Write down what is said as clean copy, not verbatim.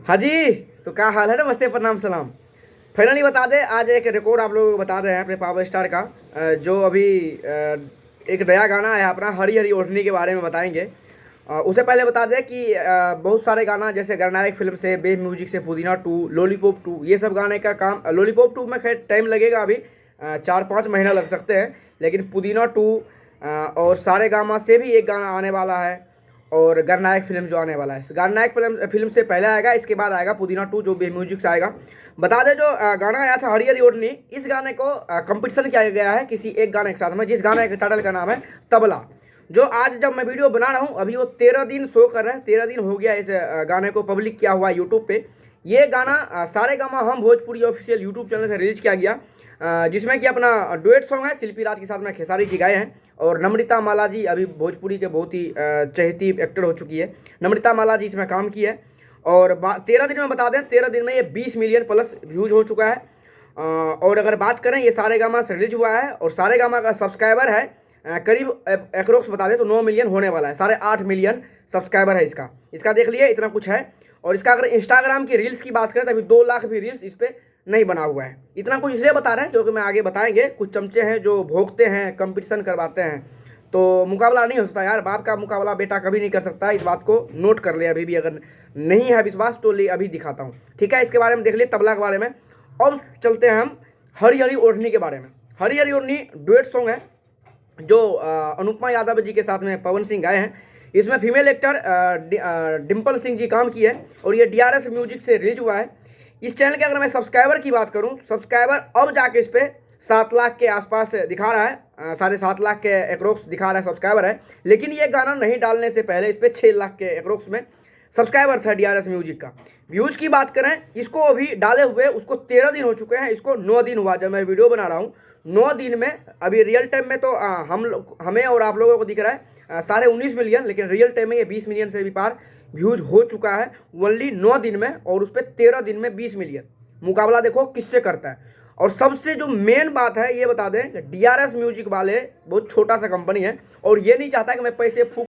हाँ जी, तो क्या हाल है? नमस्ते, प्रणाम, सलाम। फाइनली बता दें, आज एक रिकॉर्ड आप लोगों को बता रहे हैं अपने पावर स्टार का, जो अभी एक नया गाना है अपना हरी हरी ओढ़नी के बारे में बताएंगे। उससे पहले बता दें कि बहुत सारे गाना जैसे गणनायक फिल्म से, बे म्यूजिक से, पुदीना 2, लॉलीपॉप 2, ये सब गाने का काम। लॉलीपॉप 2 में खैर टाइम लगेगा, अभी 4-5 महीना लग सकते हैं, लेकिन पुदीना 2 और सारे गामा से भी एक गाना आने वाला है। और गणनायक फिल्म जो आने वाला है, गणनायक फिल्म से पहले आएगा, इसके बाद आएगा पुदीना 2 जो बे म्यूजिक से आएगा। बता दें, जो गाना आया था हरी हरी ओढ़नी, इस गाने को कंपटीशन किया गया है किसी एक गाने के साथ में, जिस गाने के टाइटल का नाम है तबला। जो आज जब मैं वीडियो बना रहा हूँ, अभी वो 13 दिन शो कर रहे हैं, 13 दिन हो गया इस गाने को पब्लिक किया हुआ है यूट्यूब पे। ये गाना सारे गामा हम भोजपुरी ऑफिशियल यूट्यूब चैनल से रिलीज किया गया, जिसमें कि अपना डुएट सॉन्ग है शिल्पी राज के साथ में, खेसारी जी गाए हैं। और नम्रता माला जी अभी भोजपुरी के बहुत ही चहेती एक्टर हो चुकी है, नम्रता माला जी इसमें काम की है। और 13 दिन में बता दें, 13 दिन में ये 20 मिलियन प्लस व्यूज हो चुका है। और अगर बात करें, ये सारे गामा से रिलीज हुआ है और सारे गामा का सब्सक्राइबर है करीब एप्रोक्स बता दें तो 9 मिलियन होने वाला है, 8.5 मिलियन सब्सक्राइबर है इसका देख लिए, इतना कुछ है। और इसका अगर इंस्टाग्राम की रील्स की बात करें तो अभी 2 लाख भी रील्स इस पर नहीं बना हुआ है। इतना कुछ इसलिए बता रहे हैं क्योंकि मैं आगे बताएंगे, कुछ चमचे हैं जो भोगते हैं, कंपटीशन करवाते हैं, तो मुकाबला नहीं हो सकता यार, बाप का मुकाबला बेटा कभी नहीं कर सकता। इस बात को नोट कर ले, अभी भी अगर नहीं है विश्वास तो ले, अभी दिखाता हूँ, ठीक है। इसके बारे में देख लिए, तबला के बारे में। अब चलते हैं हम हरी हरी ओढ़नी के बारे में। हरी हरी ओढ़नी डुएट सॉन्ग है जो अनुपमा यादव जी के साथ में पवन सिंह गाए हैं। इसमें फीमेल एक्टर डिम्पल सिंह जी काम की है और ये DRS म्यूजिक से रिलीज हुआ है। इस चैनल के अगर मैं सब्सक्राइबर की बात करूं, सब्सक्राइबर अब जाके इस पर 7 लाख के आसपास दिखा रहा है, 7.5 लाख के एप्रोक्स दिखा रहा है सब्सक्राइबर है। लेकिन ये गाना नहीं डालने से पहले इस पर 6 लाख के एप्रोक्स में सब्सक्राइबर था DRS म्यूजिक का। व्यूज की बात करें, इसको अभी डाले हुए उसको 13 दिन हो चुके हैं, इसको 9 दिन हुआ जब मैं वीडियो बना रहा हूँ। 9 दिन में अभी रियल टाइम में तो हमें और आप लोगों को दिख रहा है 19.5 मिलियन, लेकिन रियल टाइम में ये 20 मिलियन से भी पार व्यूज हो चुका है ओनली 9 दिन में, और उस पर 13 दिन में 20 मिलियन। मुकाबला देखो किससे करता है। और सबसे जो मेन बात है ये बता दें, DRS म्यूजिक वाले बहुत छोटा सा कंपनी है और ये नहीं चाहता कि मैं पैसे फूक